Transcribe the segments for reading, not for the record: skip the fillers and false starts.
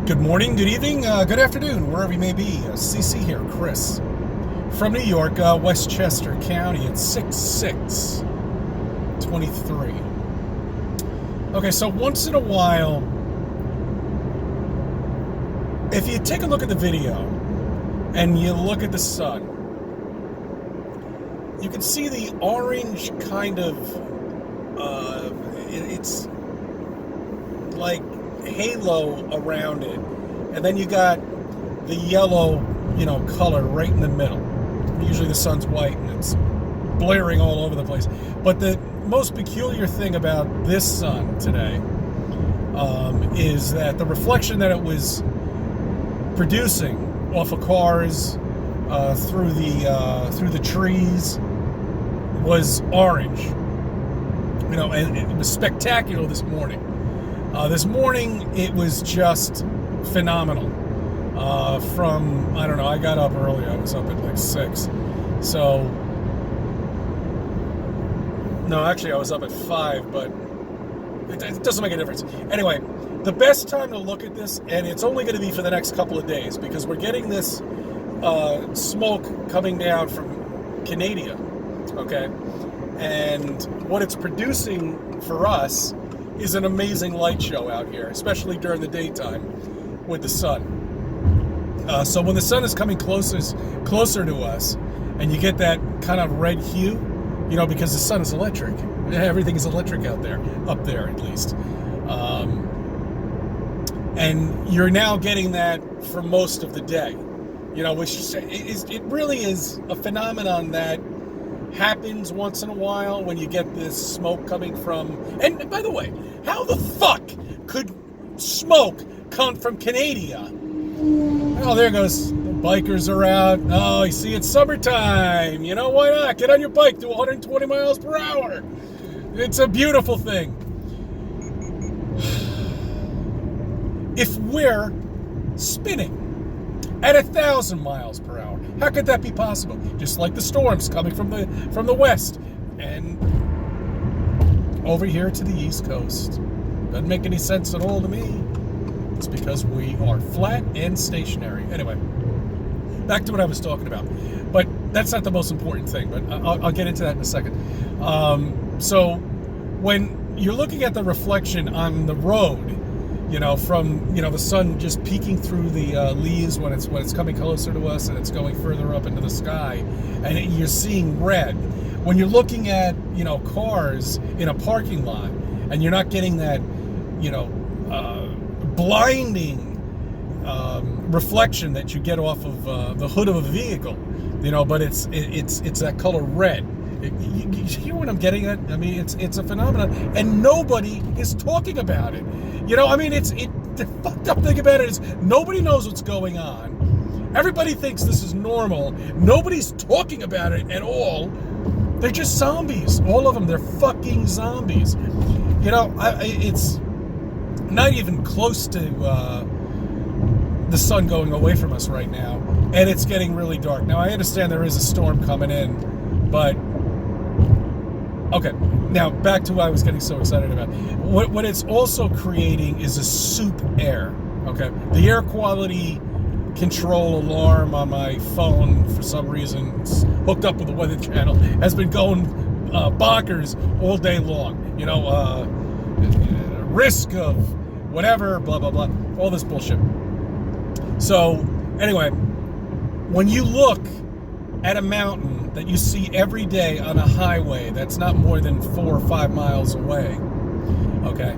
Good morning, good evening, good afternoon, wherever you may be. CC here, Chris, from New York, Westchester County at 6623. Okay, so once in a while, if you take a look at the video and you look at the sun, you can see the orange kind of, it's like halo around it, and then you got the yellow, color right in the middle. Usually the sun's white and it's blaring all over the place. But the most peculiar thing about this sun today is that the reflection that it was producing off of cars, through the trees, was orange. And it was spectacular this morning. This morning, it was just phenomenal. I got up early. I was up at like 6. So, no, actually, I was up at 5, but it doesn't make a difference. Anyway, the best time to look at this, and it's only going to be for the next couple of days, because we're getting this smoke coming down from Canada, okay? And what it's producing for us is an amazing light show out here, especially during the daytime with the sun. So when the sun is coming closer to us, and you get that kind of red hue, because the sun is electric. Everything is electric out there, up there at least. And you're now getting that for most of the day, which it really is a phenomenon that happens once in a while when you get this smoke coming from. And by the way, how the fuck could smoke come from Canada? Oh, there goes. The bikers are out. Oh, you see, it's summertime. Why not? Get on your bike, do 120 miles per hour. It's a beautiful thing. If we're spinning at 1,000 miles per hour, how could that be possible? Just like the storms coming from the west and over here to the East Coast. Doesn't make any sense at all to me. It's because we are flat and stationary. Anyway, back to what I was talking about. But that's not the most important thing, but I'll get into that in a second. So when you're looking at the reflection on the road, from the sun just peeking through the leaves when it's coming closer to us and it's going further up into the sky, and you're seeing red. When you're looking at cars in a parking lot, and you're not getting that blinding reflection that you get off of the hood of a vehicle, but it's that color red. You hear what I'm getting at? I mean, it's a phenomenon, and nobody is talking about it. The fucked up thing about it is nobody knows what's going on. Everybody thinks this is normal. Nobody's talking about it at all. They're just zombies. All of them. They're fucking zombies. It's not even close to the sun going away from us right now, and it's getting really dark. Now, I understand there is a storm coming in, but okay, now back to what I was getting so excited about. What it's also creating is a soup air, okay? The air quality control alarm on my phone, for some reason, it's hooked up with the Weather Channel, has been going bonkers all day long. Risk of whatever, blah, blah, blah, all this bullshit. So, anyway, when you look at a mountain that you see every day on a highway that's not more than 4 or 5 miles away, okay,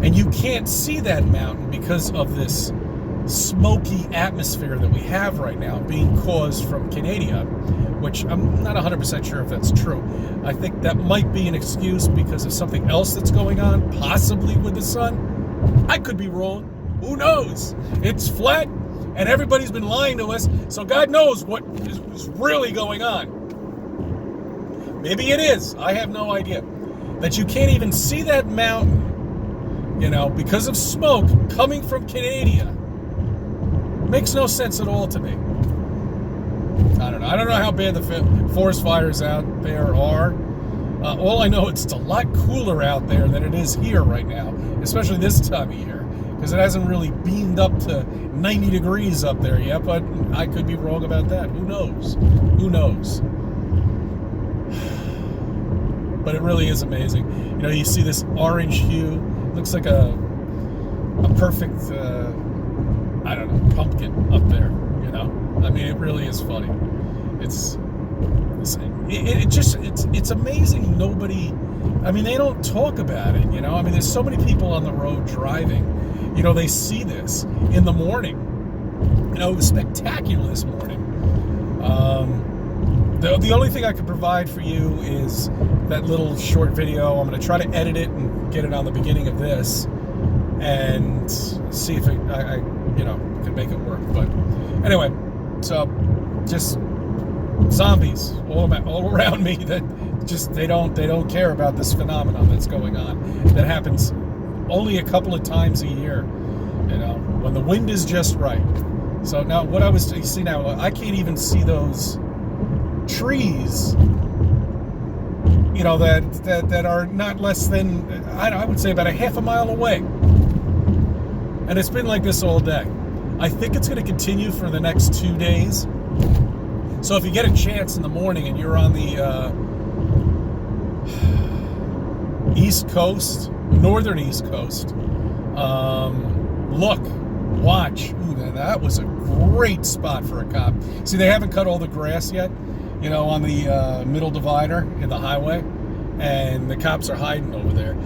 and you can't see that mountain because of this smoky atmosphere that we have right now being caused from Canada, which I'm not 100% sure if that's true. I think that might be an excuse because of something else that's going on, possibly with the sun. I could be wrong. Who knows? It's flat, and everybody's been lying to us, so God knows what is really going on. Maybe it is. I have no idea. That you can't even see that mountain, because of smoke coming from Canada. Makes no sense at all to me. I don't know how bad the forest fires out there are. All I know is it's a lot cooler out there than it is here right now, especially this time of year. because it hasn't really beamed up to 90 degrees up there yet, but I could be wrong about that. Who knows? Who knows? But it really is amazing. You know, you see this orange hue. Looks like a perfect, I don't know, pumpkin up there, you know? I mean, it really is funny. It's amazing nobody, I mean, they don't talk about it, you know? I mean, there's so many people on the road driving. You know, they see this in the morning. You know, it was spectacular this morning. The only thing I could provide for you is that little short video. I'm going to try to edit it and get it on the beginning of this and see if I you know, can make it work. But anyway, so just zombies all around me that just they don't care about this phenomenon that's going on, that happens only a couple of times a year, you know, when the wind is just right. So now you see now, I can't even see those trees, you know, that are not less than, I would say, about a half a mile away. And it's been like this all day. I think it's going to continue for the next 2 days. So if you get a chance in the morning and you're on the East Coast, northern East Coast, look, watch. Ooh, that was a great spot for a cop. See, they haven't cut all the grass yet, you know, on the middle divider in the highway, and the cops are hiding over there.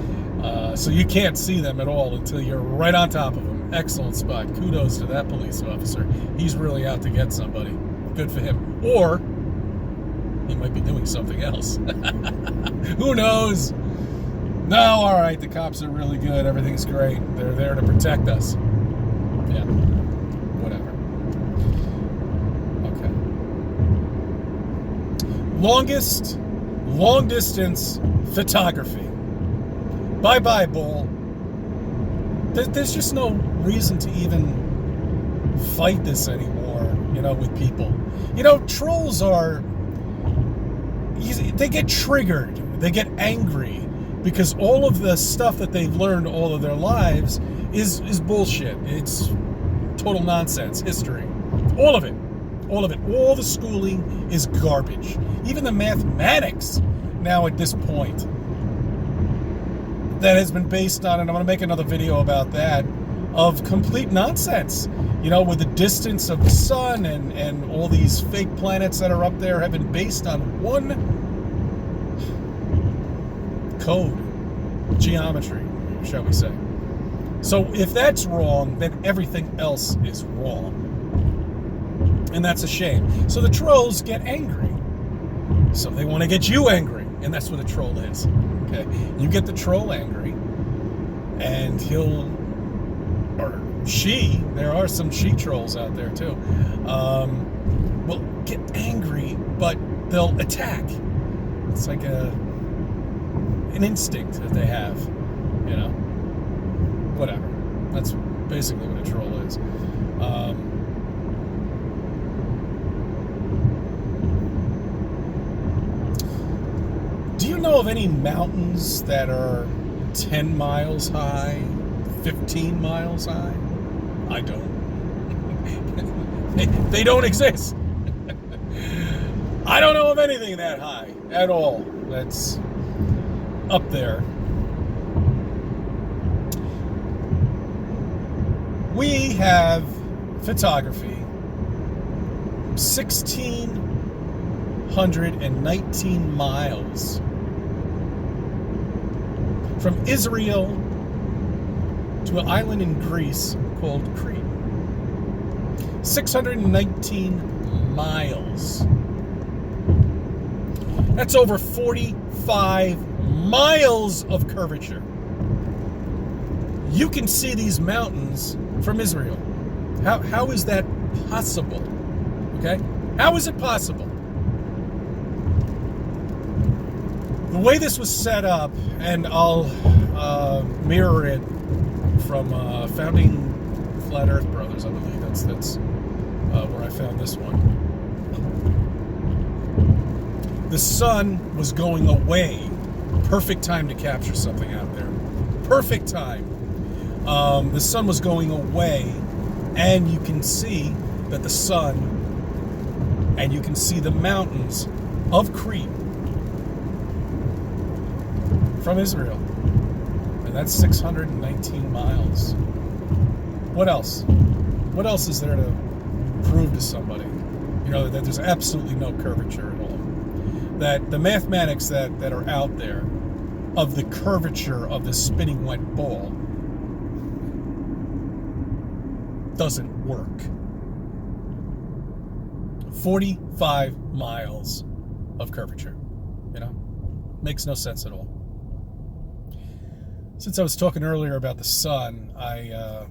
So you can't see them at all until you're right on top of them. Excellent spot. Kudos to that police officer. He's really out to get somebody. Good for him. Or he might be doing something else. Who knows? No, all right, the cops are really good. Everything's great. They're there to protect us. Yeah, whatever. Okay. Long distance photography. Bye-bye, bull. There's just no reason to even fight this anymore, you know, with people. You know, trolls they get triggered. They get angry because all of the stuff that they've learned all of their lives is bullshit. It's total nonsense, history. All of it. All of it. All the schooling is garbage. Even the mathematics now at this point that has been based on, and I'm going to make another video about that, of complete nonsense. You know, with the distance of the sun and all these fake planets that are up there have been based on one code, geometry, shall we say. So if that's wrong, then everything else is wrong. And that's a shame. So the trolls get angry. So they want to get you angry. And that's what a troll is. Okay? You get the troll angry, and he'll, or she, there are some she trolls out there too, will get angry, but they'll attack. It's like an instinct that they have, you know? Whatever. That's basically what a troll is. Do you know of any mountains that are 10 miles high, 15 miles high? I don't. They don't exist. I don't know of anything that high at all that's up there. We have photography, 1,619 miles from Israel to an island in Greece called Crete. 619 miles. That's over 45 miles of curvature. You can see these mountains from Israel. How is that possible? Okay? How is it possible? The way this was set up, and I'll mirror it from Founding Flat Earth Brothers, I believe. That's where I found this one. The sun was going away. Perfect time to capture something out there. Perfect time. the sun was going away, and you can see that the sun, and you can see the mountains of Crete from Israel. And that's 619 miles. What else? What else is there to prove to somebody? You know, that there's absolutely no curvature at all. That the mathematics that are out there of the curvature of the spinning wet ball doesn't work. 45 miles of curvature, you know? Makes no sense at all. Since I was talking earlier about the sun, I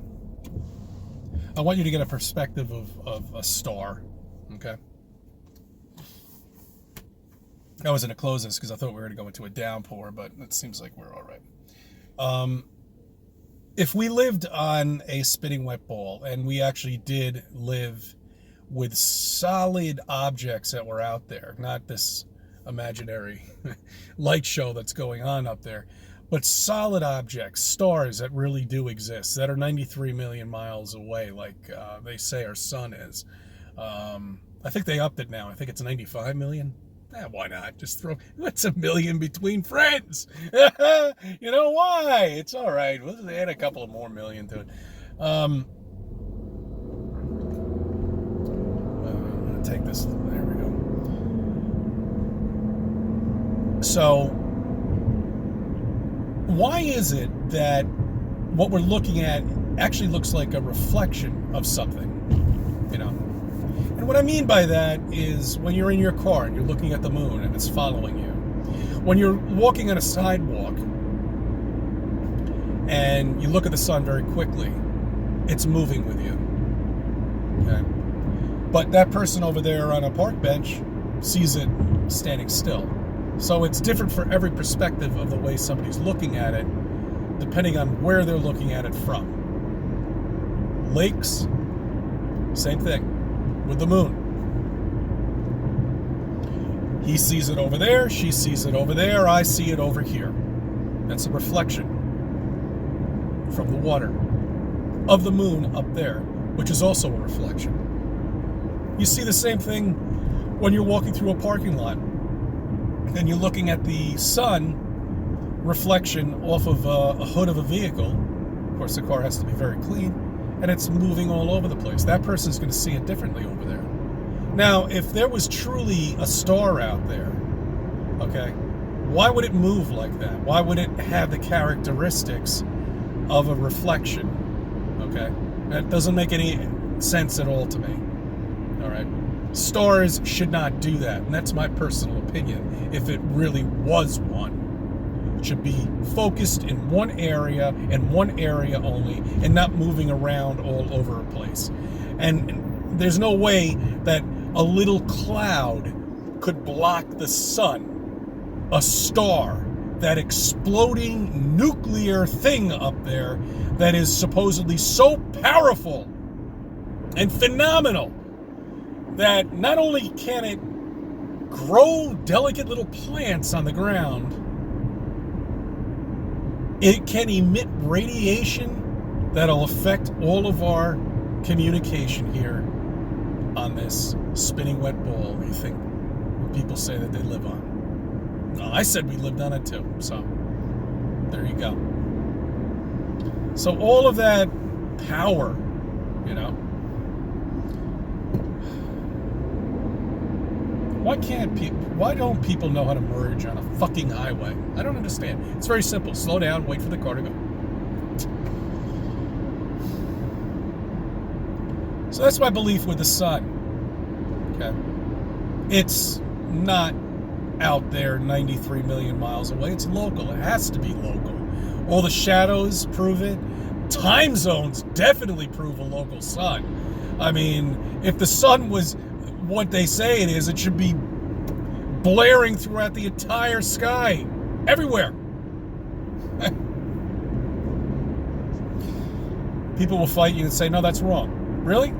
want you to get a perspective of a star, okay? I was going to close this because I thought we were going to go into a downpour, but it seems like we're all right. If we lived on a spinning wet ball, and we actually did live with solid objects that were out there, not this imaginary light show that's going on up there, but solid objects, stars that really do exist, that are 93 million miles away, like they say our sun is. I think they upped it now. I think it's 95 million. Why not? Just throw, what's a million between friends? You know why? It's all right. We'll just add a couple of more million to it. I'm going to take this. There we go. So, why is it that what we're looking at actually looks like a reflection of something? You know? And what I mean by that is when you're in your car and you're looking at the moon and it's following you. When you're walking on a sidewalk and you look at the sun very quickly, it's moving with you. Okay? But that person over there on a park bench sees it standing still. So it's different for every perspective of the way somebody's looking at it, depending on where they're looking at it from. Lakes, same thing. With the moon. He sees it over there, she sees it over there, I see it over here. That's a reflection from the water of the moon up there, which is also a reflection. You see the same thing when you're walking through a parking lot and you're looking at the sun reflection off of a hood of a vehicle. Of course, the car has to be very clean. And it's moving all over the place. That person's going to see it differently over there. Now, if there was truly a star out there, okay, why would it move like that? Why would it have the characteristics of a reflection? Okay, that doesn't make any sense at all to me. All right, stars should not do that, and that's my personal opinion. If it really was one, should be focused in one area and one area only, and not moving around all over a place. And there's no way that a little cloud could block the sun, a star, that exploding nuclear thing up there that is supposedly so powerful and phenomenal that not only can it grow delicate little plants on the ground, it can emit radiation that'll affect all of our communication here on this spinning wet ball you think people say that they live on. Well, I said we lived on it too, so there you go. So all of that power, you know, why don't people know how to merge on a fucking highway? I don't understand. It's very simple. Slow down, wait for the car to go. So that's my belief with the sun. Okay. It's not out there 93 million miles away. It's local. It has to be local. All the shadows prove it. Time zones definitely prove a local sun. I mean, if the sun was what they say it is, it should be blaring throughout the entire sky, everywhere. People will fight you and say, no, that's wrong. Really?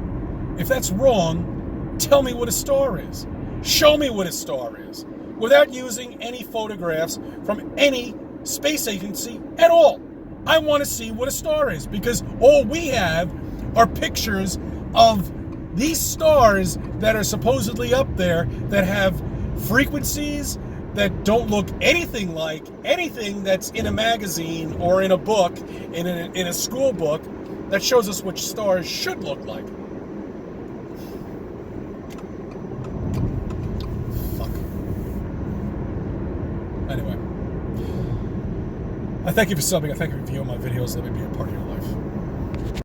If that's wrong, tell me what a star is. Show me what a star is, without using any photographs from any space agency at all. I want to see what a star is, because all we have are pictures of these stars that are supposedly up there that have frequencies that don't look anything like anything that's in a magazine or in a book, in a school book, that shows us which stars should look like. Fuck. Anyway. I thank you for subbing. I thank you for viewing my videos. Let me be a part of your life.